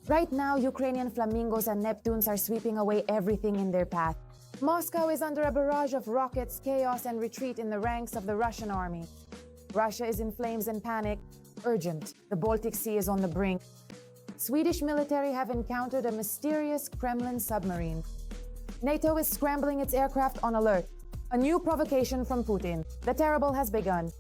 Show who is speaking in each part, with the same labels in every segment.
Speaker 1: Right now, Ukrainian Flamingos and Neptunes are sweeping away everything in their path. Moscow is under a barrage of rockets, chaos, and retreat in the ranks of the Russian army. Russia is in flames and panic. Urgent. The Baltic Sea is on the brink. Swedish military have encountered a mysterious Kremlin submarine. NATO is scrambling its aircraft on alert. A new provocation from Putin. The terrible has begun.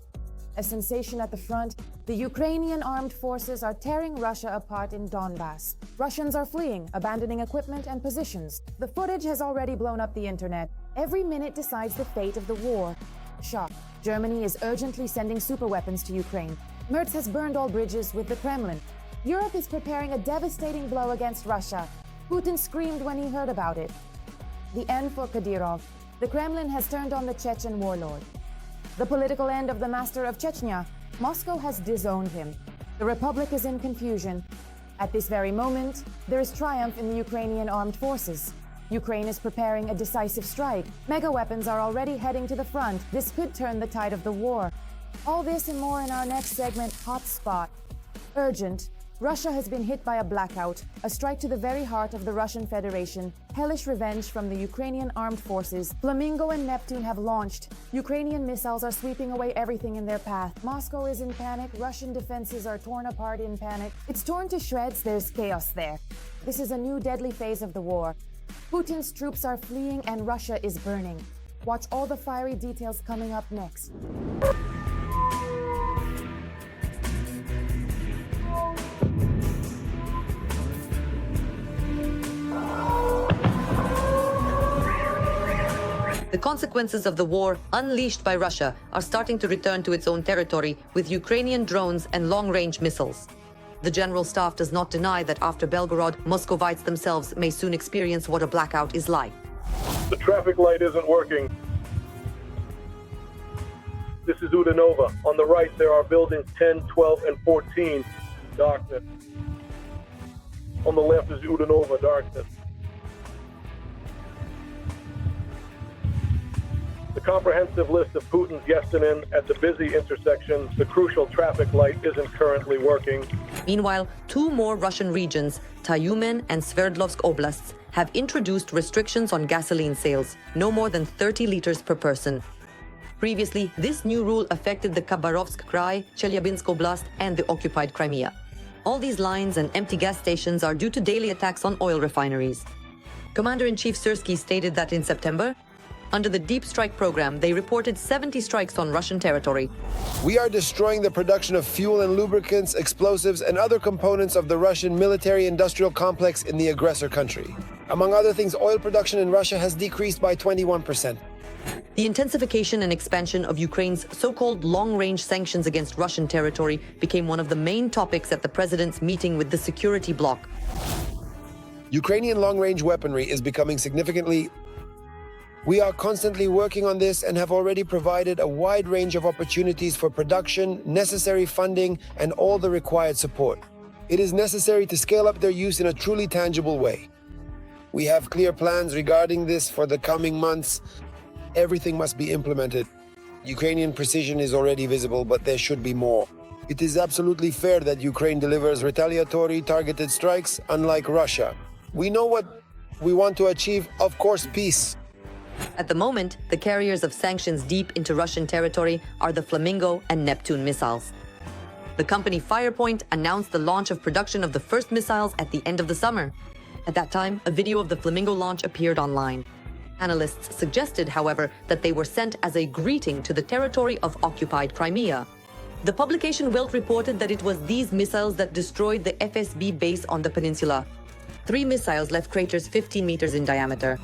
Speaker 1: A sensation at the front, the Ukrainian armed forces are tearing Russia apart in Donbass. Russians are fleeing, abandoning equipment and positions. The footage has already blown up the internet. Every minute decides the fate of the war. Shock. Germany is urgently sending superweapons to Ukraine. Merz has burned all bridges with the Kremlin. Europe is preparing a devastating blow against Russia. Putin screamed when he heard about it. The end for Kadyrov. The Kremlin has turned on the Chechen warlord. The political end of the master of Chechnya. Moscow has disowned him. The Republic is in confusion. At this very moment, there is triumph in the Ukrainian armed forces. Ukraine is preparing a decisive strike. Mega weapons are already heading to the front. This could turn the tide of the war. All this and more in our next segment, Hotspot. Urgent. Russia has been hit by a blackout, a strike to the very heart of the Russian Federation. Hellish revenge from the Ukrainian armed forces. Flamingo and Neptune have launched. Ukrainian missiles are sweeping away everything in their path. Moscow is in panic. Russian defenses are torn apart in panic. It's torn to shreds. There's chaos there. This is a new deadly phase of the war. Putin's troops are fleeing and Russia is burning. Watch all the fiery details coming up next.
Speaker 2: The consequences of the war, unleashed by Russia, are starting to return to its own territory with Ukrainian drones and long-range missiles. The General Staff does not deny that after Belgorod, Muscovites themselves may soon experience what a blackout is like.
Speaker 3: The traffic light isn't working. This is Udanova. On the right, there are buildings 10, 12, and 14. Darkness. On the left is Udanova, darkness. The comprehensive list of Putin's Yestinin at the busy intersection, the crucial traffic light isn't currently working.
Speaker 2: Meanwhile, two more Russian regions, Tyumen and Sverdlovsk oblasts, have introduced restrictions on gasoline sales, no more than 30 liters per person. Previously, this new rule affected the Khabarovsk Krai, Chelyabinsk Oblast, and the occupied Crimea. All these lines and empty gas stations are due to daily attacks on oil refineries. Commander-in-Chief Syrsky stated that in September, under the Deep Strike program, they reported 70 strikes on Russian territory.
Speaker 4: We are destroying the production of fuel and lubricants, explosives, and other components of the Russian military-industrial complex in the aggressor country. Among other things, oil production in Russia has decreased by 21%.
Speaker 2: The intensification and expansion of Ukraine's so-called long-range sanctions against Russian territory became one of the main topics at the president's meeting with the security bloc.
Speaker 4: Ukrainian long-range weaponry is becoming significantly. We are constantly working on this and have already provided a wide range of opportunities for production, necessary funding, and all the required support. It is necessary to scale up their use in a truly tangible way. We have clear plans regarding this for the coming months. Everything must be implemented. Ukrainian precision is already visible, but there should be more. It is absolutely fair that Ukraine delivers retaliatory, targeted strikes, unlike Russia. We know what we want to achieve, of course, peace.
Speaker 2: At the moment, the carriers of sanctions deep into Russian territory are the Flamingo and Neptune missiles. The company Firepoint announced the launch of production of the first missiles at the end of the summer. At that time, a video of the Flamingo launch appeared online. Analysts suggested, however, that they were sent as a greeting to the territory of occupied Crimea. The publication Welt reported that it was these missiles that destroyed the FSB base on the peninsula. 3 missiles left craters 15 meters in diameter.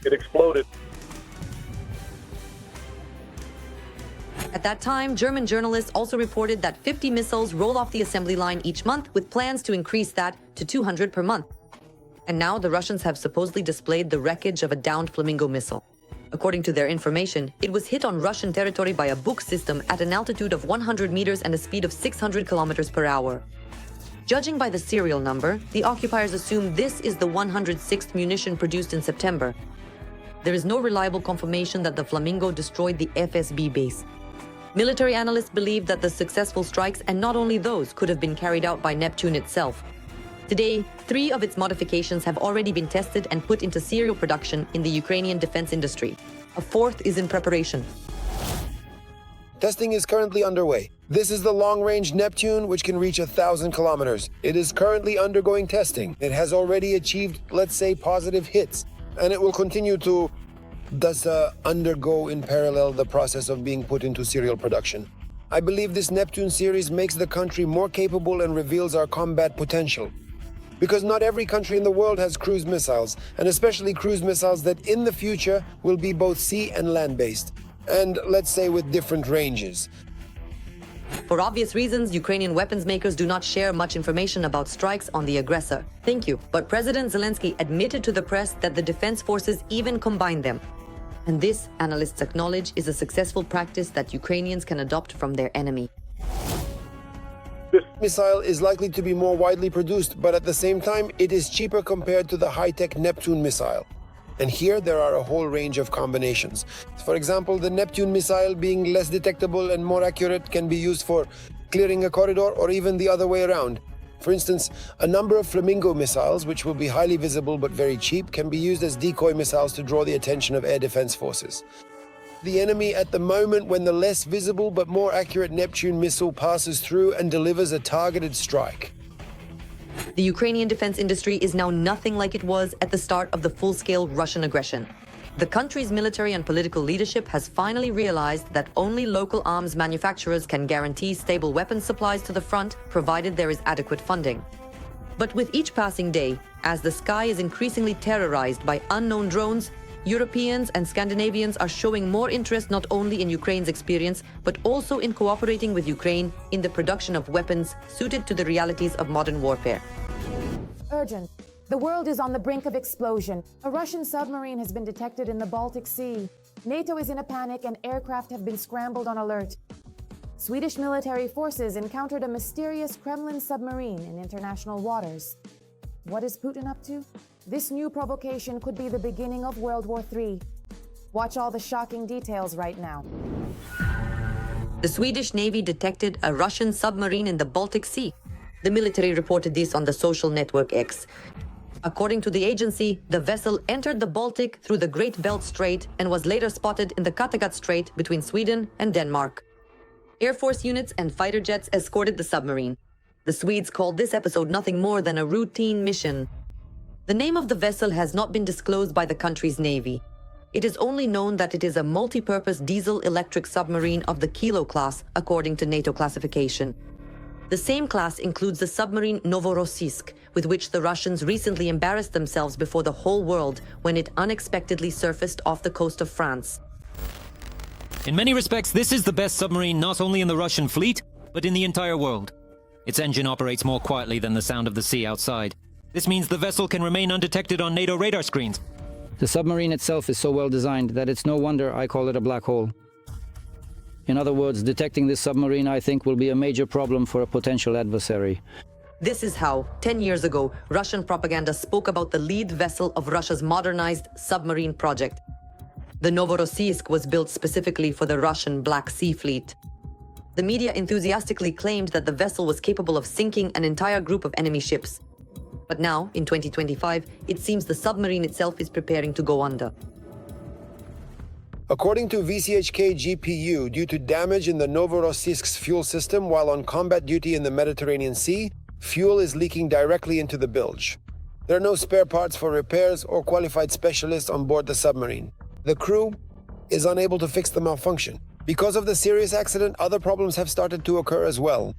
Speaker 3: It exploded.
Speaker 2: At that time, German journalists also reported that 50 missiles roll off the assembly line each month, with plans to increase that to 200 per month. And now the Russians have supposedly displayed the wreckage of a downed Flamingo missile. According to their information, it was hit on Russian territory by a Buk system at an altitude of 100 meters and a speed of 600 kilometers per hour. Judging by the serial number, the occupiers assume this is the 106th munition produced in September. There is no reliable confirmation that the Flamingo destroyed the FSB base. Military analysts believe that the successful strikes, and not only those, could have been carried out by Neptune itself. Today, 3 of its modifications have already been tested and put into serial production in the Ukrainian defense industry. A 4th is in preparation.
Speaker 4: Testing is currently underway. This is the long-range Neptune, which can reach 1,000 kilometers. It is currently undergoing testing. It has already achieved, let's say, positive hits, and it will continue to undergo in parallel the process of being put into serial production. I believe this Neptune series makes the country more capable and reveals our combat potential. Because not every country in the world has cruise missiles, and especially cruise missiles that in the future will be both sea and land-based, and let's say with different ranges.
Speaker 2: For obvious reasons, Ukrainian weapons makers do not share much information about strikes on the aggressor. Thank you. But President Zelensky admitted to the press that the defense forces even combine them. And this, analysts acknowledge, is a successful practice that Ukrainians can adopt from their enemy.
Speaker 4: This missile is likely to be more widely produced, but at the same time, it is cheaper compared to the high-tech Neptune missile. And here there are a whole range of combinations. For example, the Neptune missile, being less detectable and more accurate, can be used for clearing a corridor or even the other way around. For instance, a number of Flamingo missiles, which will be highly visible but very cheap, can be used as decoy missiles to draw the attention of air defense forces. The enemy at the moment when the less visible but more accurate Neptune missile passes through and delivers a targeted strike.
Speaker 2: The Ukrainian defense industry is now nothing like it was at the start of the full-scale Russian aggression. The country's military and political leadership has finally realized that only local arms manufacturers can guarantee stable weapons supplies to the front, provided there is adequate funding. But with each passing day, as the sky is increasingly terrorized by unknown drones, Europeans and Scandinavians are showing more interest not only in Ukraine's experience, but also in cooperating with Ukraine in the production of weapons suited to the realities of modern warfare.
Speaker 1: Urgent. The world is on the brink of explosion. A Russian submarine has been detected in the Baltic Sea. NATO is in a panic and aircraft have been scrambled on alert. Swedish military forces encountered a mysterious Kremlin submarine in international waters. What is Putin up to? This new provocation could be the beginning of World War III. Watch all the shocking details right now.
Speaker 2: The Swedish Navy detected a Russian submarine in the Baltic Sea. The military reported this on the social network X. According to the agency, the vessel entered the Baltic through the Great Belt Strait and was later spotted in the Kattegat Strait between Sweden and Denmark. Air Force units and fighter jets escorted the submarine. The Swedes called this episode nothing more than a routine mission. The name of the vessel has not been disclosed by the country's navy. It is only known that it is a multi-purpose diesel-electric submarine of the Kilo class, according to NATO classification. The same class includes the submarine Novorossiysk, with which the Russians recently embarrassed themselves before the whole world when it unexpectedly surfaced off the coast of France.
Speaker 5: In many respects, this is the best submarine not only in the Russian fleet, but in the entire world. Its engine operates more quietly than the sound of the sea outside. This means the vessel can remain undetected on NATO radar screens.
Speaker 6: The submarine itself is so well designed that it's no wonder I call it a black hole. In other words, detecting this submarine, I think, will be a major problem for a potential adversary.
Speaker 2: This is how, 10 years ago, Russian propaganda spoke about the lead vessel of Russia's modernized submarine project. The Novorossiysk was built specifically for the Russian Black Sea Fleet. The media enthusiastically claimed that the vessel was capable of sinking an entire group of enemy ships. But now, in 2025, it seems the submarine itself is preparing to go under.
Speaker 4: According to VCHK GPU, due to damage in the Novorossiysk's fuel system while on combat duty in the Mediterranean Sea, fuel is leaking directly into the bilge. There are no spare parts for repairs or qualified specialists on board the submarine. The crew is unable to fix the malfunction. Because of the serious accident, other problems have started to occur as well.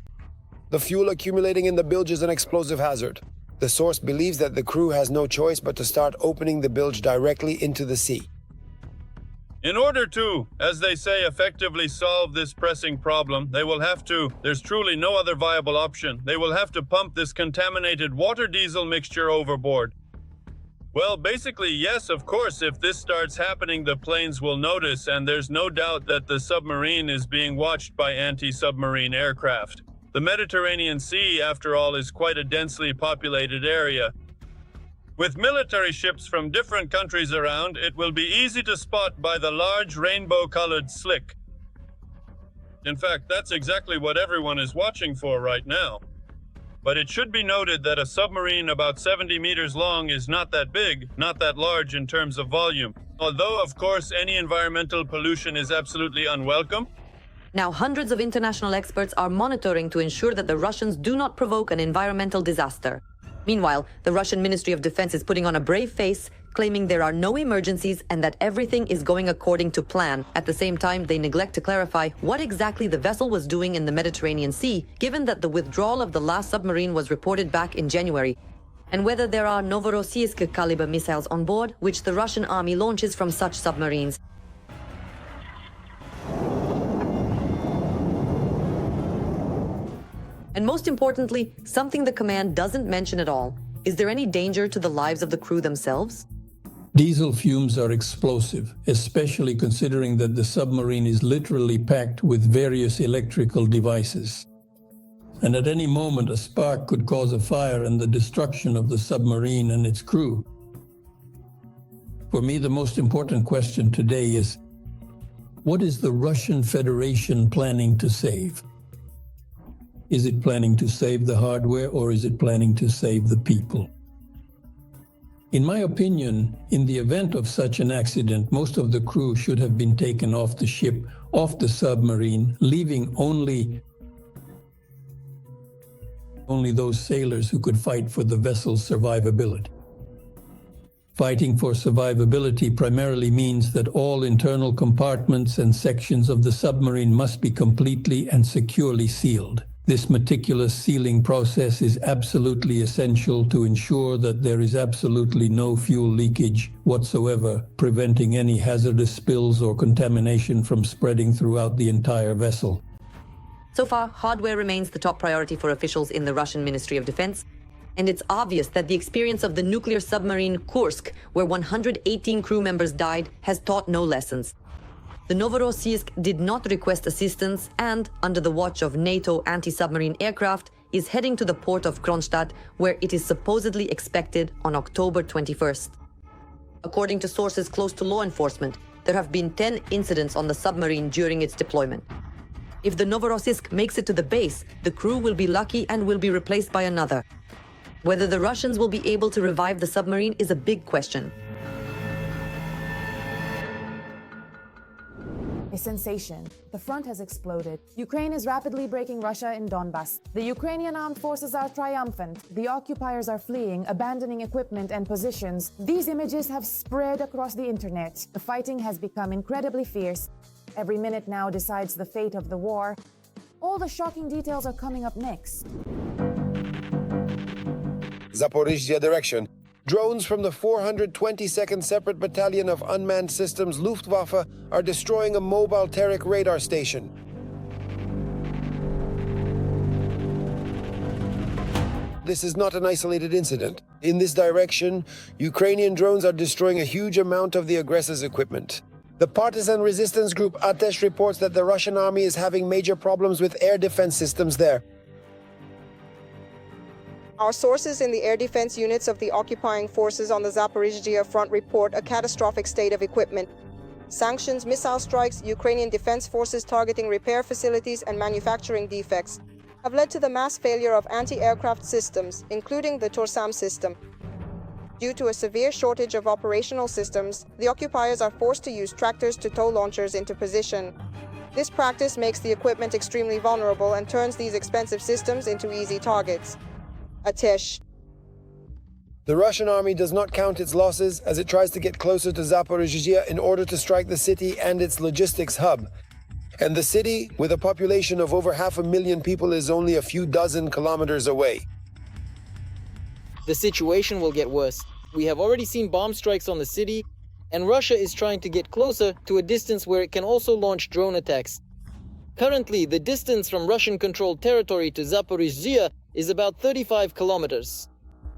Speaker 4: The fuel accumulating in the bilge is an explosive hazard. The source believes that the crew has no choice but to start opening the bilge directly into the sea.
Speaker 7: In order to, as they say, effectively solve this pressing problem, there's truly no other viable option. They will have to pump this contaminated water diesel mixture overboard. Well, basically, yes, of course. If this starts happening, the planes will notice, and there's no doubt that the submarine is being watched by anti-submarine aircraft. The Mediterranean Sea, after all, is quite a densely populated area. With military ships from different countries around, it will be easy to spot by the large rainbow-colored slick. In fact, that's exactly what everyone is watching for right now. But it should be noted that a submarine about 70 meters long is not that big, not that large in terms of volume. Although, of course, any environmental pollution is absolutely unwelcome.
Speaker 2: Now, hundreds of international experts are monitoring to ensure that the Russians do not provoke an environmental disaster. Meanwhile, the Russian Ministry of Defense is putting on a brave face, claiming there are no emergencies and that everything is going according to plan. At the same time, they neglect to clarify what exactly the vessel was doing in the Mediterranean Sea, given that the withdrawal of the last submarine was reported back in January, and whether there are Novorossiysk caliber missiles on board, which the Russian army launches from such submarines. And most importantly, something the command doesn't mention at all. Is there any danger to the lives of the crew themselves?
Speaker 8: Diesel fumes are explosive, especially considering that the submarine is literally packed with various electrical devices. And at any moment, a spark could cause a fire and the destruction of the submarine and its crew. For me, the most important question today is, what is the Russian Federation planning to save? Is it planning to save the hardware, or is it planning to save the people? In my opinion, in the event of such an accident, most of the crew should have been taken off the ship, off the submarine, leaving only those sailors who could fight for the vessel's survivability. Fighting for survivability primarily means that all internal compartments and sections of the submarine must be completely and securely sealed. This meticulous sealing process is absolutely essential to ensure that there is absolutely no fuel leakage whatsoever, preventing any hazardous spills or contamination from spreading throughout the entire vessel.
Speaker 2: So far, hardware remains the top priority for officials in the Russian Ministry of Defense. And it's obvious that the experience of the nuclear submarine Kursk, where 118 crew members died, has taught no lessons. The Novorossiysk did not request assistance and, under the watch of NATO anti-submarine aircraft, is heading to the port of Kronstadt, where it is supposedly expected on October 21st. According to sources close to law enforcement, there have been 10 incidents on the submarine during its deployment. If the Novorossiysk makes it to the base, the crew will be lucky and will be replaced by another. Whether the Russians will be able to revive the submarine is a big question.
Speaker 1: A sensation. The front has exploded. Ukraine is rapidly breaking Russia in Donbas. The Ukrainian armed forces are triumphant. The occupiers are fleeing, abandoning equipment and positions. These images have spread across the internet. The fighting has become incredibly fierce. Every minute now decides the fate of the war. All the shocking details are coming up next.
Speaker 4: Zaporizhzhia direction. Drones from the 422nd Separate Battalion of Unmanned Systems Luftwaffe are destroying a mobile Terek radar station. This is not an isolated incident. In this direction, Ukrainian drones are destroying a huge amount of the aggressor's equipment. The partisan resistance group Atesh reports that the Russian army is having major problems with air defense systems there.
Speaker 9: Our sources in the air defense units of the occupying forces on the Zaporizhzhia front report a catastrophic state of equipment. Sanctions, missile strikes, Ukrainian defense forces targeting repair facilities and manufacturing defects have led to the mass failure of anti-aircraft systems, including the Torsam system. Due to a severe shortage of operational systems, the occupiers are forced to use tractors to tow launchers into position. This practice makes the equipment extremely vulnerable and turns these expensive systems into easy targets. Atesh.
Speaker 4: The Russian army does not count its losses as it tries to get closer to Zaporizhzhia in order to strike the city and its logistics hub. And the city, with a population of over 500,000 people, is only a few dozen kilometers away.
Speaker 10: The situation will get worse. We have already seen bomb strikes on the city, and Russia is trying to get closer to a distance where it can also launch drone attacks. Currently, the distance from Russian-controlled territory to Zaporizhzhia is about 35 kilometers.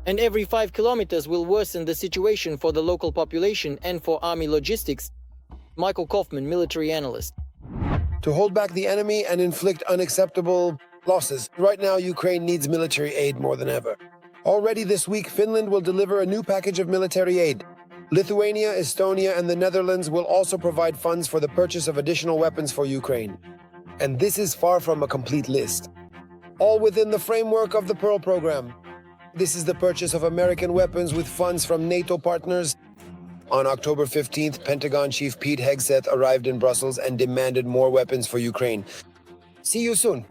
Speaker 10: And every 5 kilometers will worsen the situation for the local population and for army logistics. Michael Kaufman, military analyst.
Speaker 4: To hold back the enemy and inflict unacceptable losses, right now Ukraine needs military aid more than ever. Already this week, Finland will deliver a new package of military aid. Lithuania, Estonia, and the Netherlands will also provide funds for the purchase of additional weapons for Ukraine. And this is far from a complete list. All within the framework of the Pearl program. This is the purchase of American weapons with funds from NATO partners. On October 15th, Pentagon Chief Pete Hegseth arrived in Brussels and demanded more weapons for Ukraine. See you soon.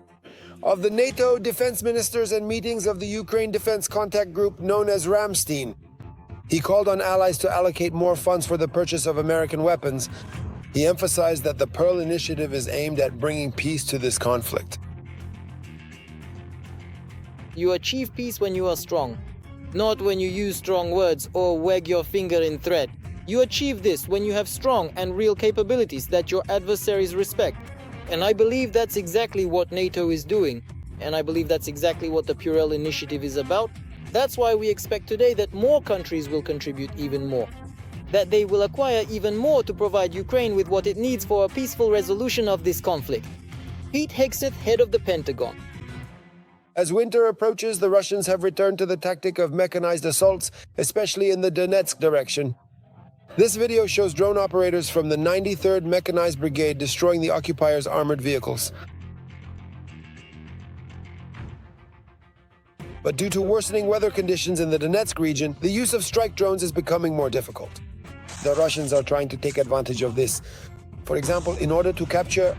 Speaker 4: Of the NATO defense ministers and meetings of the Ukraine Defense Contact Group known as Ramstein, he called on allies to allocate more funds for the purchase of American weapons. He emphasized that the Pearl Initiative is aimed at bringing peace to this conflict.
Speaker 10: You achieve peace when you are strong, not when you use strong words or wag your finger in threat. You achieve this when you have strong and real capabilities that your adversaries respect. And I believe that's exactly what NATO is doing. And I believe that's exactly what the Pearl Initiative is about. That's why we expect today that more countries will contribute even more. That they will acquire even more to provide Ukraine with what it needs for a peaceful resolution of this conflict. Pete Hegseth, head of the Pentagon.
Speaker 4: As winter approaches, the Russians have returned to the tactic of mechanized assaults, especially in the Donetsk direction. This video shows drone operators from the 93rd Mechanized Brigade destroying the occupiers' armored vehicles. But due to worsening weather conditions in the Donetsk region, the use of strike drones is becoming more difficult. The Russians are trying to take advantage of this. For example, in order to capture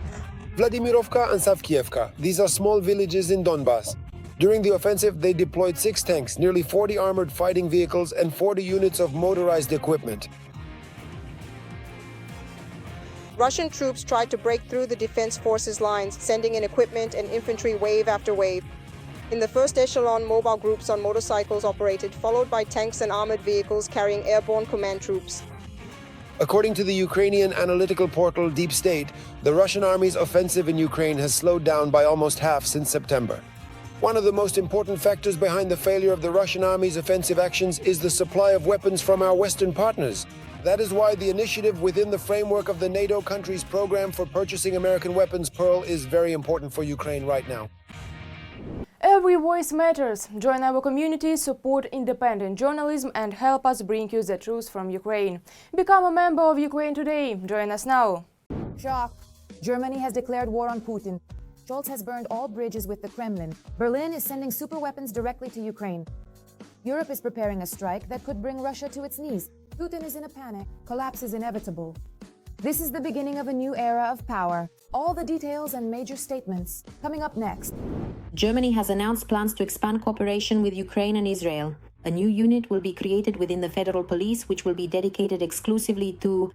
Speaker 4: Vladimirovka and Savkievka. These are small villages in Donbass. During the offensive, they deployed 6 tanks, nearly 40 armored fighting vehicles, and 40 units of motorized equipment.
Speaker 9: Russian troops tried to break through the defense forces' lines, sending in equipment and infantry wave after wave. In the first echelon, mobile groups on motorcycles operated, followed by tanks and armored vehicles carrying airborne command troops.
Speaker 4: According to the Ukrainian analytical portal Deep State, the Russian army's offensive in Ukraine has slowed down by almost half since September. One of the most important factors behind the failure of the Russian army's offensive actions is the supply of weapons from our Western partners. That is why the initiative within the framework of the NATO countries' program for purchasing American weapons, Pearl, is very important for Ukraine right now.
Speaker 1: Every voice matters. Join our community, support independent journalism, and help us bring you the truth from Ukraine. Become a member of Ukraine today. Join us now. Shock. Germany has declared war on Putin. Scholz has burned all bridges with the Kremlin. Berlin is sending superweapons directly to Ukraine. Europe is preparing a strike that could bring Russia to its knees. Putin is in a panic. Collapse is inevitable. This is the beginning of a new era of power. All the details and major statements coming up next.
Speaker 11: Germany has announced plans to expand cooperation with Ukraine and Israel. A new unit will be created within the federal police, which will be dedicated exclusively to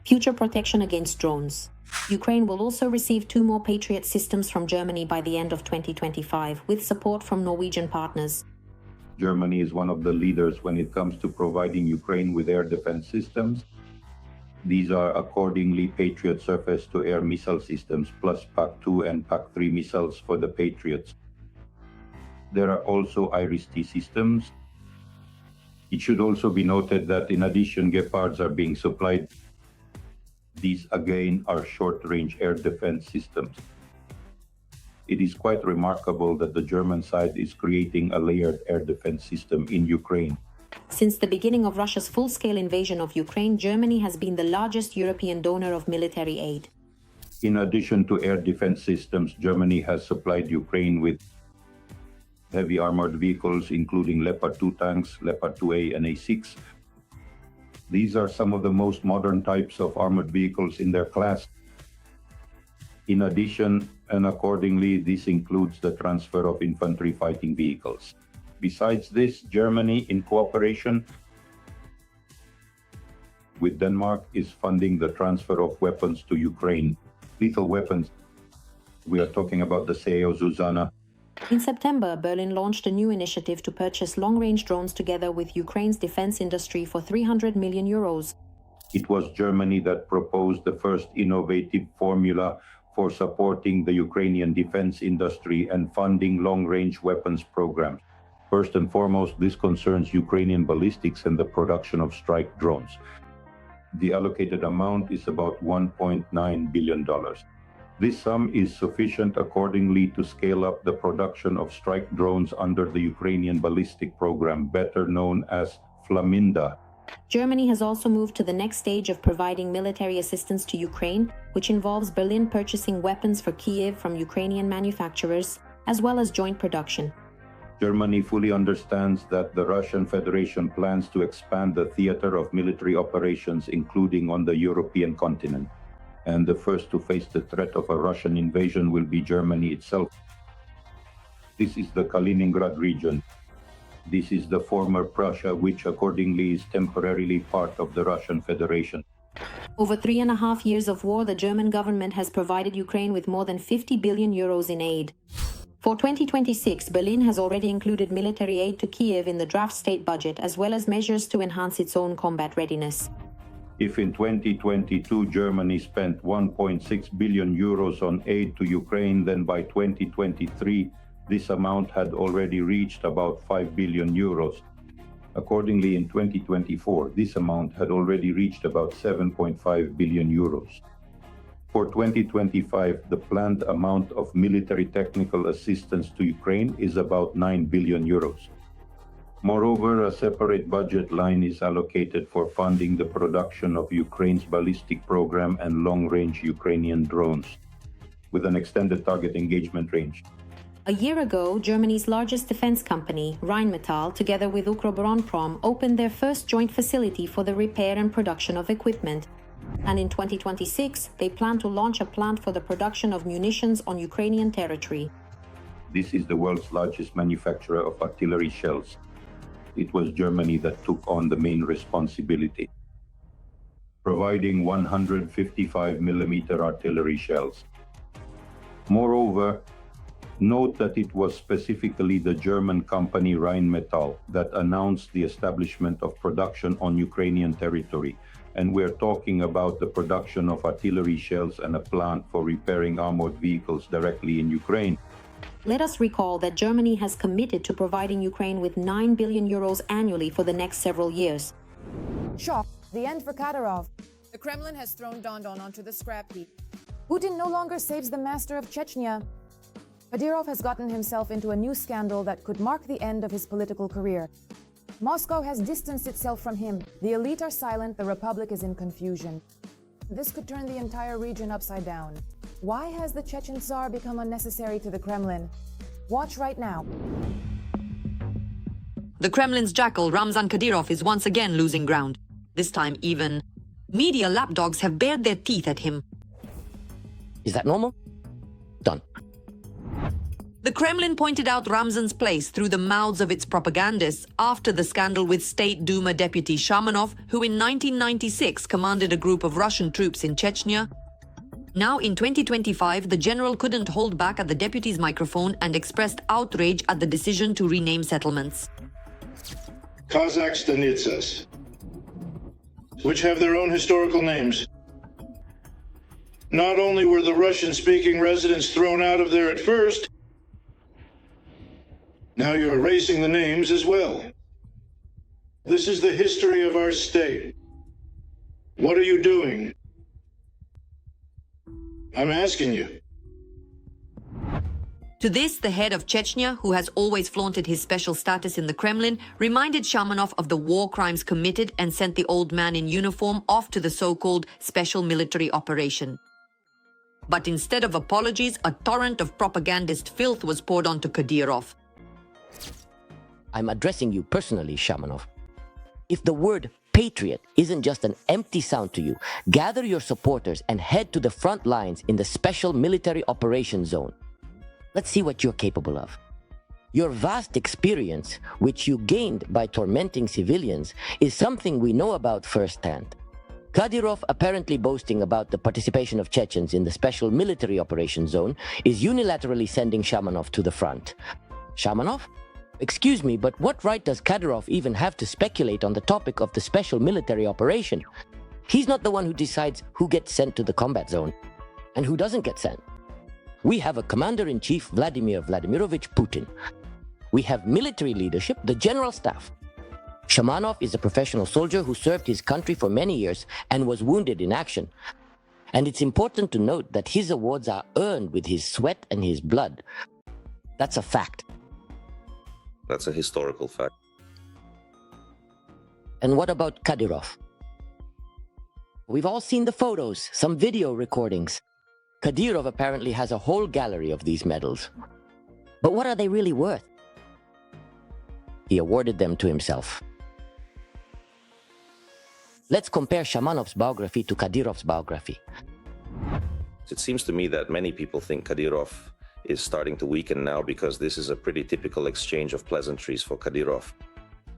Speaker 11: future protection against drones. Ukraine will also receive 2 more Patriot systems from Germany by the end of 2025, with support from Norwegian partners.
Speaker 12: Germany is one of the leaders when it comes to providing Ukraine with air defense systems. These are accordingly Patriot surface-to-air missile systems, plus PAC-2 and PAC-3 missiles for the Patriots. There are also IRIS-T systems. It should also be noted that in addition, Gepards are being supplied. These again are short-range air defense systems. It is quite remarkable that the German side is creating a layered air defense system in Ukraine.
Speaker 11: Since the beginning of Russia's full-scale invasion of Ukraine, Germany has been the largest European donor of military aid.
Speaker 12: In addition to air defense systems, Germany has supplied Ukraine with heavy armored vehicles, including Leopard 2 tanks, Leopard 2A and A6. These are some of the most modern types of armored vehicles in their class. In addition, and accordingly, this includes the transfer of infantry fighting vehicles. Besides this, Germany, in cooperation with Denmark, is funding the transfer of weapons to Ukraine. Lethal weapons. We are talking about the Seo Zuzana.
Speaker 11: In September, Berlin launched a new initiative to purchase long-range drones together with Ukraine's defense industry for 300 million euros.
Speaker 12: It was Germany that proposed the first innovative formula for supporting the Ukrainian defense industry and funding long-range weapons programs. First and foremost, this concerns Ukrainian ballistics and the production of strike drones. The allocated amount is about $1.9 billion. This sum is sufficient accordingly to scale up the production of strike drones under the Ukrainian ballistic program, better known as Flaminda.
Speaker 11: Germany has also moved to the next stage of providing military assistance to Ukraine, which involves Berlin purchasing weapons for Kiev from Ukrainian manufacturers, as well as joint production.
Speaker 12: Germany fully understands that the Russian Federation plans to expand the theater of military operations, including on the European continent. And the first to face the threat of a Russian invasion will be Germany itself. This is the Kaliningrad region. This is the former Prussia, which accordingly is temporarily part of the Russian Federation.
Speaker 11: Over 3.5 years of war, the German government has provided Ukraine with more than 50 billion euros in aid. For 2026, Berlin has already included military aid to Kiev in the draft state budget, as well as measures to enhance its own combat readiness.
Speaker 12: If in 2022 Germany spent 1.6 billion euros on aid to Ukraine, then by 2023 this amount had already reached about 5 billion euros. Accordingly, in 2024, this amount had already reached about 7.5 billion euros. For 2025, the planned amount of military technical assistance to Ukraine is about 9 billion euros. Moreover, a separate budget line is allocated for funding the production of Ukraine's ballistic program and long-range Ukrainian drones, with an extended target engagement range.
Speaker 11: A year ago, Germany's largest defense company, Rheinmetall, together with Ukroboronprom, opened their first joint facility for the repair and production of equipment. And in 2026, they plan to launch a plant for the production of munitions on Ukrainian territory.
Speaker 12: This is the world's largest manufacturer of artillery shells. It was Germany that took on the main responsibility, providing 155mm artillery shells. Moreover, note that it was specifically the German company Rheinmetall that announced the establishment of production on Ukrainian territory, and we're talking about the production of artillery shells and a plant for repairing armored vehicles directly in Ukraine.
Speaker 11: Let us recall that Germany has committed to providing Ukraine with 9 billion euros annually for the next several years.
Speaker 1: Shock, the end for Kadyrov. The Kremlin has thrown Dondon onto the scrap heap. Putin no longer saves the master of Chechnya. Kadyrov has gotten himself into a new scandal that could mark the end of his political career. Moscow has distanced itself from him. The elite are silent, the republic is in confusion. This could turn the entire region upside down. Why has the Chechen Tsar become unnecessary to the Kremlin? Watch right now.
Speaker 2: The Kremlin's jackal Ramzan Kadyrov is once again losing ground. This time even media lapdogs have bared their teeth at him.
Speaker 13: Is that normal? Done.
Speaker 2: The Kremlin pointed out Ramzan's place through the mouths of its propagandists after the scandal with State Duma deputy Shamanov, who in 1996 commanded a group of Russian troops in Chechnya. Now in 2025, the general couldn't hold back at the deputy's microphone and expressed outrage at the decision to rename settlements.
Speaker 14: Kazakh stanitsas, which have their own historical names. Not only were the Russian-speaking residents thrown out of there at first, now you're erasing the names as well. This is the history of our state. What are you doing? I'm asking you.
Speaker 2: To this, the head of Chechnya, who has always flaunted his special status in the Kremlin, reminded Shamanov of the war crimes committed and sent the old man in uniform off to the so-called special military operation. But instead of apologies, a torrent of propagandist filth was poured onto Kadyrov.
Speaker 13: I'm addressing you personally, Shamanov. If the word patriot isn't just an empty sound to you, gather your supporters and head to the front lines in the special military operations zone. Let's see what you're capable of. Your vast experience, which you gained by tormenting civilians, is something we know about firsthand. Kadyrov, apparently boasting about the participation of Chechens in the special military operations zone, is unilaterally sending Shamanov to the front. Shamanov? Excuse me, but what right does Kadyrov even have to speculate on the topic of the special military operation? He's not the one who decides who gets sent to the combat zone and who doesn't get sent. We have a commander-in-chief, Vladimir Vladimirovich Putin. We have military leadership, the general staff. Shamanov is a professional soldier who served his country for many years and was wounded in action. And it's important to note that his awards are earned with his sweat and his blood. That's a fact.
Speaker 15: That's a historical fact.
Speaker 13: And what about Kadyrov? We've all seen the photos, some video recordings. Kadyrov apparently has a whole gallery of these medals. But what are they really worth? He awarded them to himself. Let's compare Shamanov's biography to Kadyrov's biography.
Speaker 15: It seems to me that many people think Kadyrov is starting to weaken now because this is a pretty typical exchange of pleasantries for Kadyrov.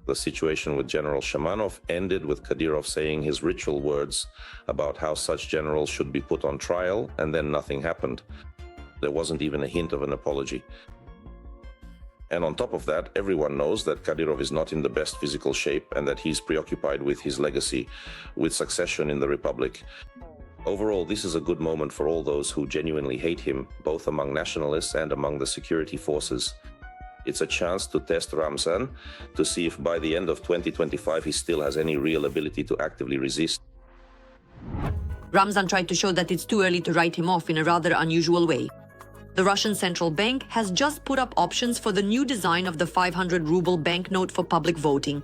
Speaker 15: The situation with General Shamanov ended with Kadyrov saying his ritual words about how such generals should be put on trial, and then nothing happened. There wasn't even a hint of an apology. And on top of that, everyone knows that Kadyrov is not in the best physical shape and that he's preoccupied with his legacy, with succession in the Republic. Overall, this is a good moment for all those who genuinely hate him, both among nationalists and among the security forces. It's a chance to test Ramzan, to see if by the end of 2025 he still has any real ability to actively resist.
Speaker 2: Ramzan tried to show that it's too early to write him off in a rather unusual way. The Russian central bank has just put up options for the new design of the 500-ruble banknote for public voting.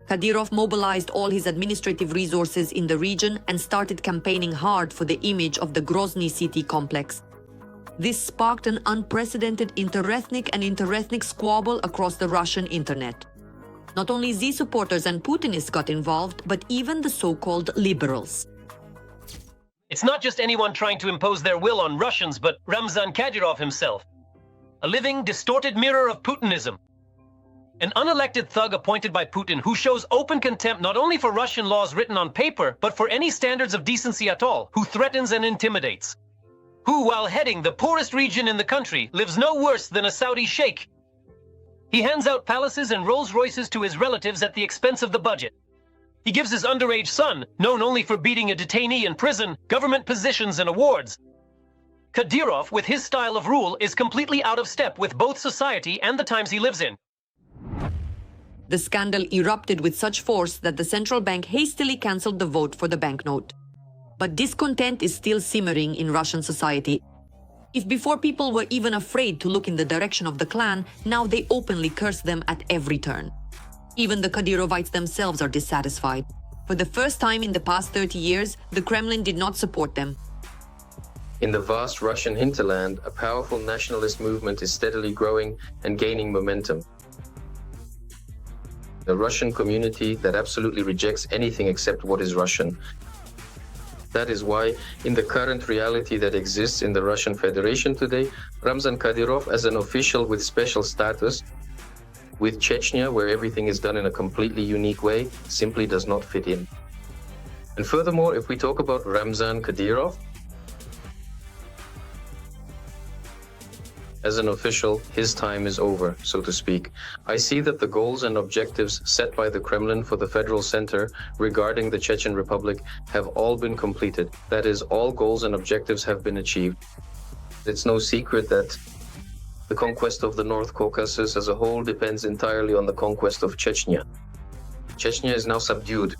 Speaker 2: Kadyrov mobilized all his administrative resources in the region and started campaigning hard for the image of the Grozny city complex. This sparked an unprecedented interethnic squabble across the Russian internet. Not only Z supporters and Putinists got involved, but even the so-called liberals.
Speaker 16: It's not just anyone trying to impose their will on Russians, but Ramzan Kadyrov himself. A living, distorted mirror of Putinism. An unelected thug appointed by Putin who shows open contempt not only for Russian laws written on paper, but for any standards of decency at all, who threatens and intimidates. Who, while heading the poorest region in the country, lives no worse than a Saudi sheikh. He hands out palaces and Rolls Royces to his relatives at the expense of the budget. He gives his underage son, known only for beating a detainee in prison, government positions and awards. Kadyrov, with his style of rule, is completely out of step with both society and the times he lives in.
Speaker 2: The scandal erupted with such force that the central bank hastily cancelled the vote for the banknote. But discontent is still simmering in Russian society. If before people were even afraid to look in the direction of the clan, now they openly curse them at every turn. Even the Kadyrovites themselves are dissatisfied. For the first time in the past 30 years, the Kremlin did not support them.
Speaker 17: In the vast Russian hinterland, a powerful nationalist movement is steadily growing and gaining momentum. A Russian community that absolutely rejects anything except what is Russian. That is why, in the current reality that exists in the Russian Federation today, Ramzan Kadyrov, as an official with special status, with Chechnya, where everything is done in a completely unique way, simply does not fit in. And furthermore, if we talk about Ramzan Kadyrov, as an official, his time is over, so to speak. I see that the goals and objectives set by the Kremlin for the Federal Center regarding the Chechen Republic have all been completed. That is, all goals and objectives have been achieved. It's no secret that the conquest of the North Caucasus as a whole depends entirely on the conquest of Chechnya. Chechnya is now subdued.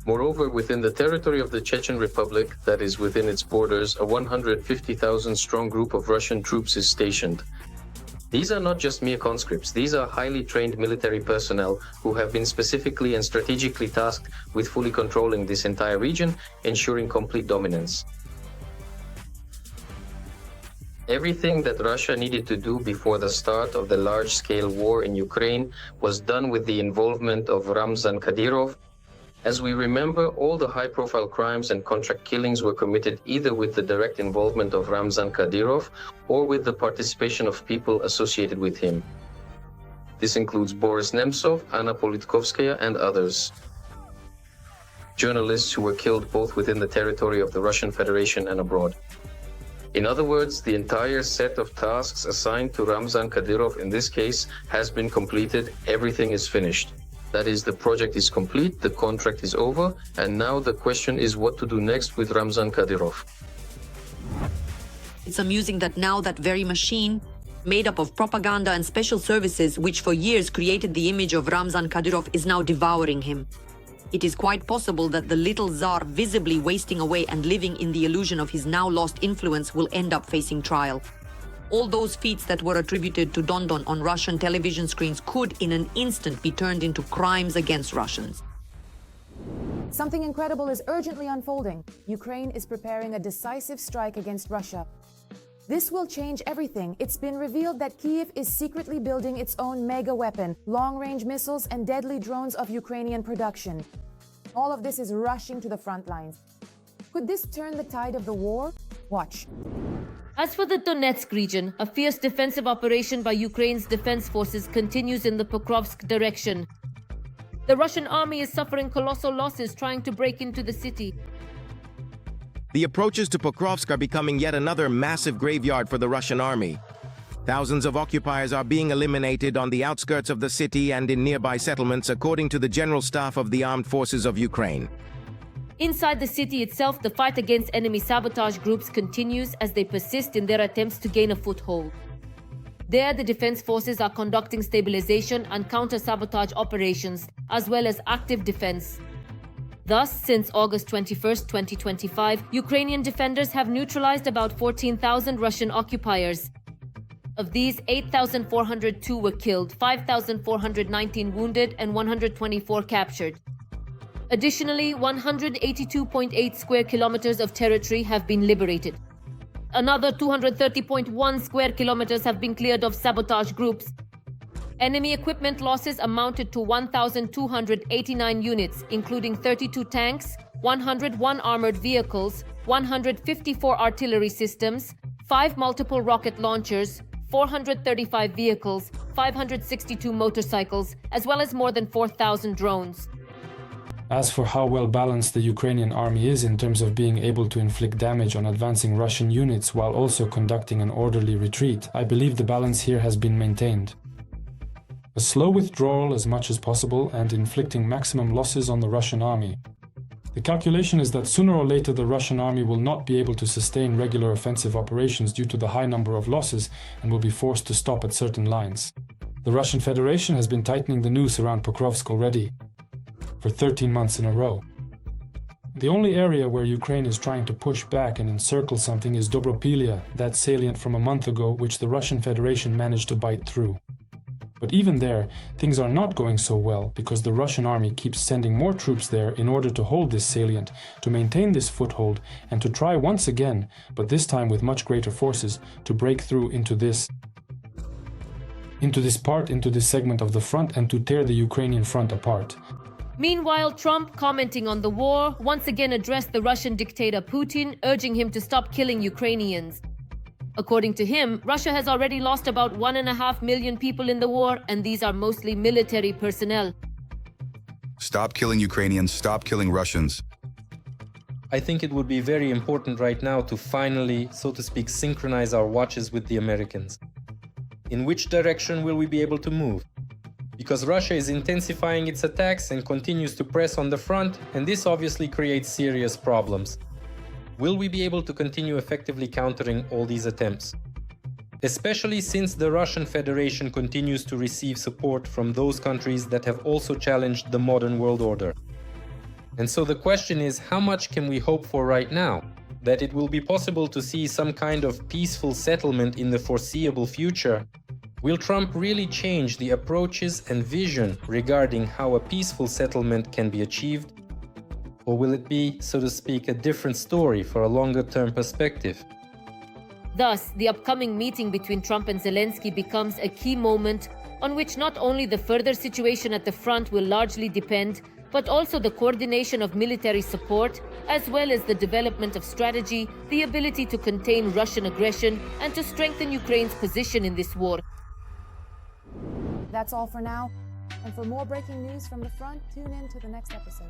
Speaker 17: Moreover, within the territory of the Chechen Republic, that is within its borders, a 150,000 strong group of Russian troops is stationed. These are not just mere conscripts, these are highly trained military personnel who have been specifically and strategically tasked with fully controlling this entire region, ensuring complete dominance. Everything that Russia needed to do before the start of the large-scale war in Ukraine was done with the involvement of Ramzan Kadyrov. As we remember, all the high-profile crimes and contract killings were committed either with the direct involvement of Ramzan Kadyrov or with the participation of people associated with him. This includes Boris Nemtsov, Anna Politkovskaya, and others. Journalists who were killed both within the territory of the Russian Federation and abroad. In other words, the entire set of tasks assigned to Ramzan Kadyrov in this case has been completed. Everything is finished. That is, the project is complete, the contract is over, and now the question is what to do next with Ramzan Kadyrov.
Speaker 2: It's amusing that now that very machine, made up of propaganda and special services, which for years created the image of Ramzan Kadyrov, is now devouring him. It is quite possible that the little Tsar, visibly wasting away and living in the illusion of his now lost influence, will end up facing trial. All those feats that were attributed to Dondon on Russian television screens could in an instant be turned into crimes against Russians.
Speaker 1: Something incredible is urgently unfolding. Ukraine is preparing a decisive strike against Russia. This will change everything. It's been revealed that Kyiv is secretly building its own mega weapon, long-range missiles and deadly drones of Ukrainian production. All of this is rushing to the front lines. Could this turn the tide of the war? Watch.
Speaker 18: As for the Donetsk region, a fierce defensive operation by Ukraine's defense forces continues in the Pokrovsk direction. The Russian army is suffering colossal losses trying to break into the city.
Speaker 19: The approaches to Pokrovsk are becoming yet another massive graveyard for the Russian army. Thousands of occupiers are being eliminated on the outskirts of the city and in nearby settlements, according to the General Staff of the Armed Forces of Ukraine.
Speaker 18: Inside the city itself, the fight against enemy sabotage groups continues as they persist in their attempts to gain a foothold. There, the defense forces are conducting stabilization and counter-sabotage operations, as well as active defense. Thus, since August 21, 2025, Ukrainian defenders have neutralized about 14,000 Russian occupiers. Of these, 8,402 were killed, 5,419 wounded, and 124 captured. Additionally, 182.8 square kilometers of territory have been liberated. Another 230.1 square kilometers have been cleared of sabotage groups. Enemy equipment losses amounted to 1,289 units, including 32 tanks, 101 armored vehicles, 154 artillery systems, 5 multiple rocket launchers, 435 vehicles, 562 motorcycles, as well as more than 4,000 drones.
Speaker 20: As for how well balanced the Ukrainian army is in terms of being able to inflict damage on advancing Russian units while also conducting an orderly retreat, I believe the balance here has been maintained. A slow withdrawal as much as possible and inflicting maximum losses on the Russian army. The calculation is that sooner or later the Russian army will not be able to sustain regular offensive operations due to the high number of losses and will be forced to stop at certain lines. The Russian Federation has been tightening the noose around Pokrovsk already, for 13 months in a row. The only area where Ukraine is trying to push back and encircle something is Dobropilya, that salient from a month ago which the Russian Federation managed to bite through. But even there, things are not going so well because the Russian army keeps sending more troops there in order to hold this salient, to maintain this foothold, and to try once again, but this time with much greater forces, to break through into this segment of the front and to tear the Ukrainian front apart.
Speaker 18: Meanwhile, Trump, commenting on the war, once again addressed the Russian dictator Putin, urging him to stop killing Ukrainians. According to him, Russia has already lost about 1.5 million people in the war, and these are mostly military personnel.
Speaker 21: Stop killing Ukrainians, stop killing Russians.
Speaker 17: I think it would be very important right now to finally, so to speak, synchronize our watches with the Americans. In which direction will we be able to move? Because Russia is intensifying its attacks and continues to press on the front, and this obviously creates serious problems. Will we be able to continue effectively countering all these attempts? Especially since the Russian Federation continues to receive support from those countries that have also challenged the modern world order. And so the question is, how much can we hope for right now? That it will be possible to see some kind of peaceful settlement in the foreseeable future? Will Trump really change the approaches and vision regarding how a peaceful settlement can be achieved? Or will it be, so to speak, a different story for a longer-term perspective?
Speaker 18: Thus, the upcoming meeting between Trump and Zelensky becomes a key moment on which not only the further situation at the front will largely depend, but also the coordination of military support, as well as the development of strategy, the ability to contain Russian aggression, and to strengthen Ukraine's position in this war.
Speaker 1: That's all for now. And for more breaking news from the front, tune in to the next episode.